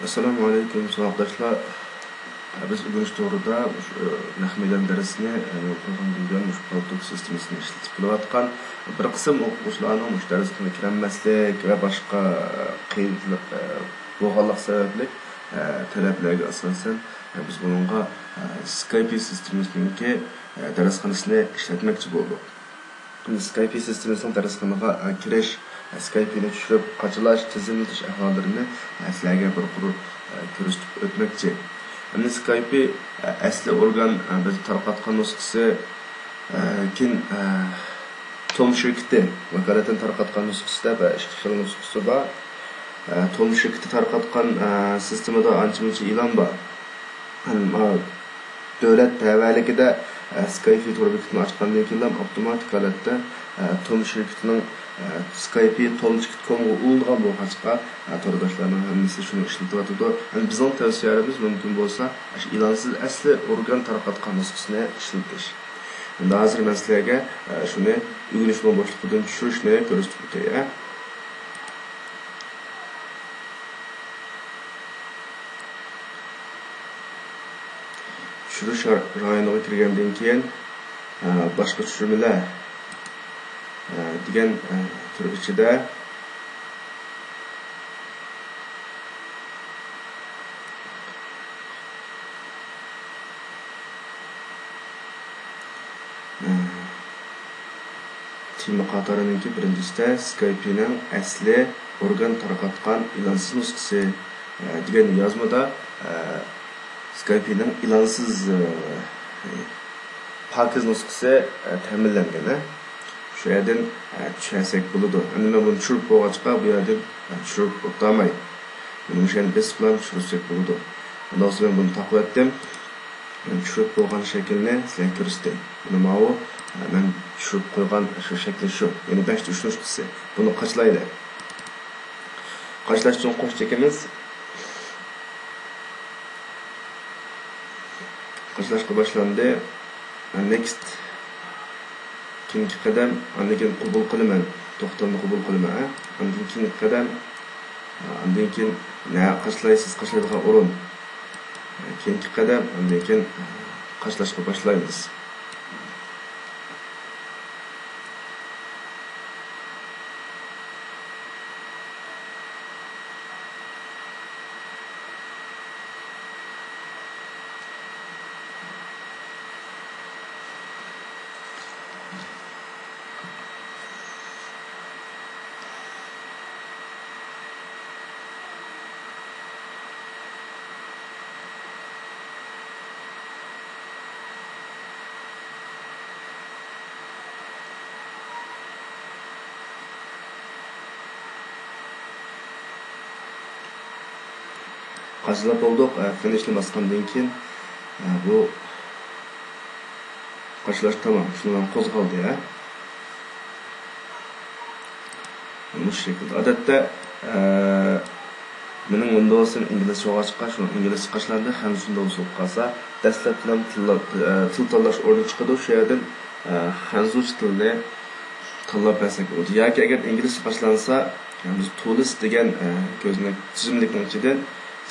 Assalamu alaikum arkadaşlar. Biz bugün doğruda Nahmeden dersine program bilgan protokol sistemini işletip kelayotgan bir qism o'quvchilarning darsga kirmaslik va boshqa qiyinchilik bo'lganlik sababli talablarga asosan biz bunga Skype sistemasini darsxonasini ishlatmoqchi bo'ldik. Skype sistemasining darsxonaga kirish, Skype'ni tushirib qachalash, tizimlash ahvollarini sizlarga bir qurib ko'rsatib o'tmoqchi. Skype asli organ biz tarqatgan nusxasi keyin Tom shirkati vakolatan tarqatgan nusxasida va ikki xil nusxasi bor. Tom shirkati tarqatgan sistemada ancha-muncha e'lon bor. Davlat tavalligida Skype to'rbekini ochgandan keyin avtomatik holatda Tom shirkatining Skype tom.com-ga ulangan bo'lg'achqa to'rdoshlarning hammasi shuni ishlatyotdi. Bizning tavsiyamiz mumkin bo'lsa, e'lonsiz asli organ tarqatgan nusxasini ishlatish. Endi hozir men sizlarga shuni o'rganishni boshliqdan tushirishni ko'rsatib o'tay. Tushirish rayoniga kirgandan keyin boshqa tushirmalar degan tur ichida tema qatoriniki birinchisida Skype'ning asli organ tarqatgan e'lonsiz nusxasi degan yozmada Skype'ning e'lonsiz pakiz nusxasi ta'minlangan. Şu yerden tushunsak bo'ladi. Endi men buni tushirib qo'yg'achqa bu yerdan tushirib o'tolmay. Buni o'sha biz bilan tushirsak bo'ladi. Undan so'ng men buni taqvatdim. Men tushirib qo'ygan shaklni sizlarga ko'rsatay. Nima u? Men tushirib qo'ygan shu shakli shu. Ya'ni 5 3 nusxasi. Buni qachlaydi. Qachlash uchun qo'sh chekamiz. Qachlashga boshlandi. Next keyingi qadam undan keyin qabul qilaman, to'xtamni qabul qilaman. Undan keyin qadam, undan keyin qachlaysiz, qachlaydigan o'rin. Keyingi qadam, undan keyin qachlashga boshlaymiz. Qachlab oldik, finishni bosgandan keyin bu qachlash tamam. Shundan qo'zg'aldi, Bu şekilde. Odatda mening Windows'im inglizcha o'g'achqa, shu inglizcha qachlarda ham shunday bo'lib qolsa, dastlab til tanlash o'rni chiqadi. O'sha yerdan hanzuch tilni tanlab bersak bo'ladi. Yoki agar inglizcha boshlansa, biz tools degan ko'znak tizimlikning ichidan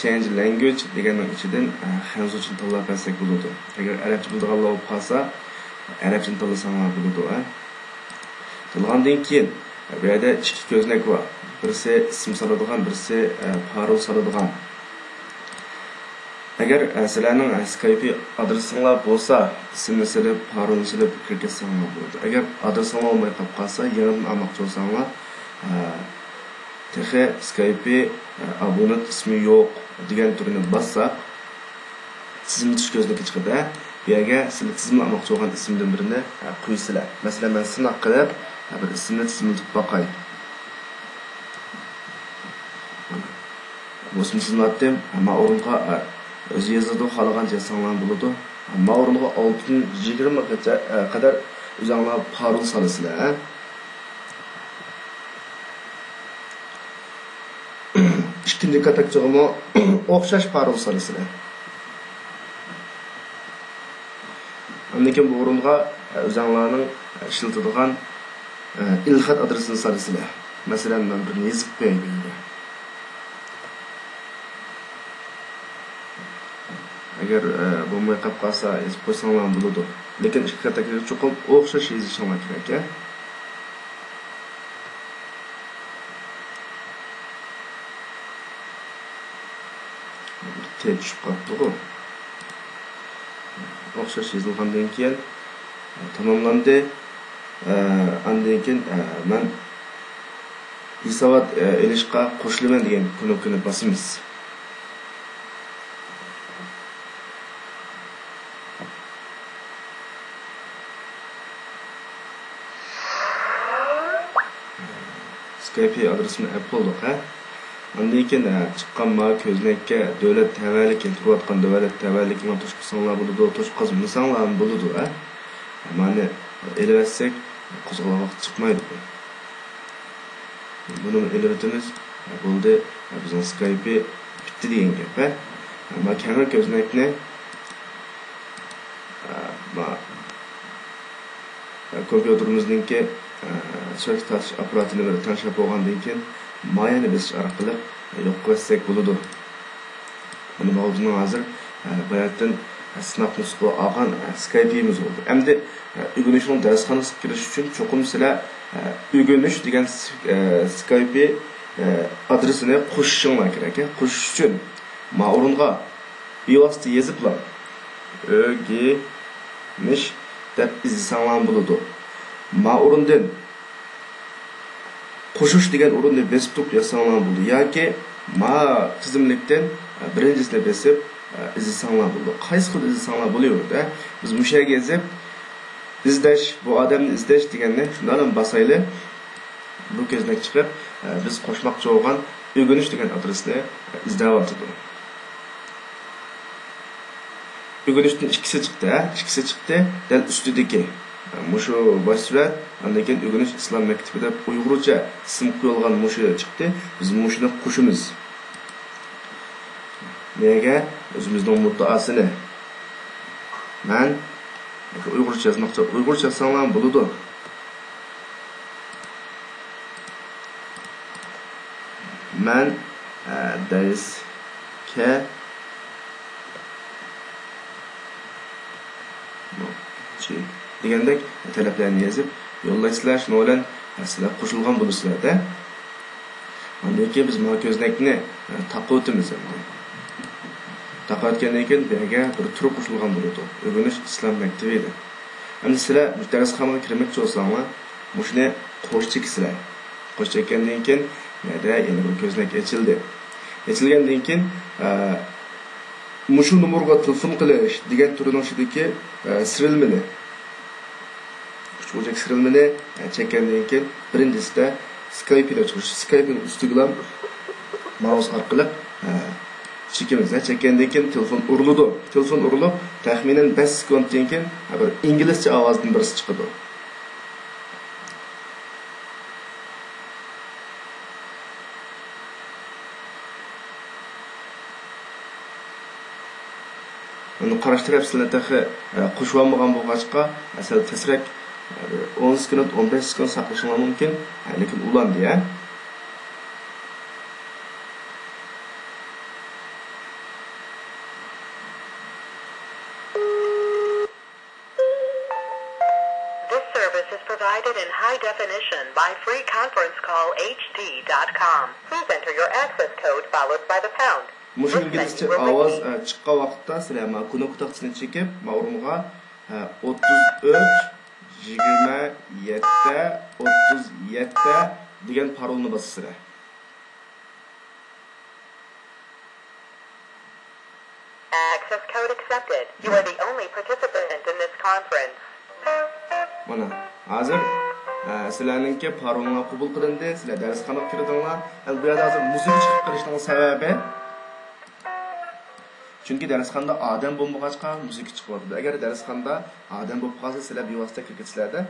change language deganning ichidan hanzuchni tanlab bersak bo'ladi. Agar arabcha biladiganlar bo'lib qolsa, arabchani tanlasangiz bo'ladi. Tanlagandan keyin bu yerda ikki ko'znak bor. Birisi ism soladigan, birisi parol soladigan. Agar sizlarning Skype adresinglar bo'lsa, ismni silib, parolni silib kirgizsangiz bo'ladi. Agar adresinglar olmay qolsa, yangidan olmoqchi bo'lsanglar, texi Skype abonent ismi yo'q degan turini bassa, tizimlash ko'znagi chiqadi. Bu yerga sizlar tizimlamoqchi bo'lgan ismdan birini qo'ysizlar. Masalan, men sinab qilib bir ismni tizimlatib boqay. Bu ismni tizimlatdim, ammo o'ringa o'zi yozadi, xohlagan yazsanglar bo'ladi. Ammo o'ringa 6-20 gacha qadar o'zinglar parol solasizlar. Ikkinchi katakchig'imi o'xshash parol solasizlar. Undan keyin bu o'ringa o'zinglarning ishlatadigan ilxat adresini solasizlar. Masalan, men bir yozib qo'yayman. agar bo'lmay qolib qolsa yozib qo'ysanglar bo'ladi. Lekin ikki kartaga cho'qim o'xshash yozishinglar kerak. Tushib qolibdi-ku. O'xshash yozilgandan keyin tamomlandi. Andan keyin men hisobot elishga qo'shilaman degan knopkani bosamiz. Skype adresini Apple'da ha. Andan keyin chiqqan ma ko'znakka davlat tavallik keltirayotgan davlat tavallikni to'shqisanglar bo'ladi, to'shqazmasanglar bo'ladi ha. Mana elvatsak qo'zg'aloq chiqmaydi. Buni elvatimiz bo'ldi. Bizning Skype bitdi degan gap ha. Ma kamera ko'znakni kompyuterimizningki so'z tash apparatini bilan tanishib bo'lgandan keyin mayani besish orqali yo'q qilsak bo'ladi. Buni bizning hozir bayatdan sinab nusxa olgan Skype'imiz bo'ldi. Endi o'rganishning darsxonasiga kirish uchun cho'qim sizlar o'rganish degan Skype adresini qo'shishinglar kerak. Qo'shish uchun ma o'ringa bevosita yoziblar. O'rganish deb izlasanglar bo'ladi. Ma o'rindan qo'shish degan o'rinni bosib turib yozsanglar bo'ladi yoki ma tizimlikdan birinchisini bosib izlasanglar bo'ladi. Qaysi xil izlasanglar bo'laveradi. Biz mushaga yozib izlash, bu odamni izlash deganni shundan basayli bu ko'znak chiqib biz qo'shmoqchi bo'lgan o'rganish degan adresni izlayapti. O'rganishdan ikkisi chiqdi, dal ustidagi mushu boshsurat, undan keyin o'rganish islom maktabida uyg'urcha ism qo'yilgan mushu chiqdi. Biz mushuni qo'shimiz. Nega? O'zimizning muddaosini. Men uyg'urcha yozmoqchi, uyg'urcha yozsanglar bo'ladi. Men darsga degandek talablarni yozib yo'llaysizlar, shuni bilan sizlar qo'shilgan bo'lasizlar-da. Undan keyin biz mana ko'znakni taqib o'tamiz endi. Taqayotgandan keyin birga bir tur qo'shilgan bo'ladi. O'rganish islom maktabi edi. Endi sizlar bu darsxonaga kirmoqchi bo'lsanglar, mushuni qo'shchiksizlar. Qo'shgandan keyin yana bir ko'znak ochildi. Ochilgandan keyin mushu nomerga telefon qilish degan turining ichidagi sirilmani O'jak sirilmani chekkandan keyin birinchisida Skype'da chiqish. Skype'ning ustiga mouse orqali chekamiz. Chekkandan keyin telefon uriladi. Telefon urilib, taxminan 5 sekunddan keyin bir inglizcha ovozning birisi chiqadi. Uni qarashtirib sizlarga qo'shib olmagan bo'lg'achqa, asal tezroq 10 sekund, 15 sekund saqlashingiz mumkin, lekin ulandi ya. This service is provided in high definition by freeconferencecallhd.com. Please enter your access code followed by the pound. Mush İngilizce ovoz chiqqan vaqtda sizlar mana knopka taqtisini chekib, o'ringa 33 27 37 degan parolni bosasizlar. Access code accepted. You are the only participant in this conference. Mana hozir sizlarningki parollar qabul qilindi, sizlar darsxonaga kirdinglar. Bu yerda hozir musiqa chiqib qilishning sababi chunki darsxonada odam bo'lmag'achqa musiqa chiqyapti. Agar darsxonada odam bo'lib qolsa, sizlar bevosita kirgizsizlarda.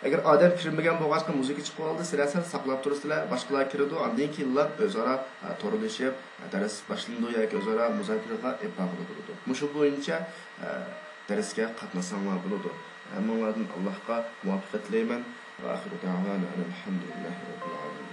Agar odam kirmagan bo'lg'achqa musiqa chiqib qoldi, sizlar saqlab turasizlar, boshqalar kiradi, undan keyinlar o'zaro to'rlashib, dars boshlandi yoki o'zaro muzokaraga epaqiladi. Mushu bo'yicha darsga qatnashsanglar bo'ladi. Hammalardan Allohga muvaffaqiyat tilayman va oxiru da'vana alhamdulillahi robbil alamin.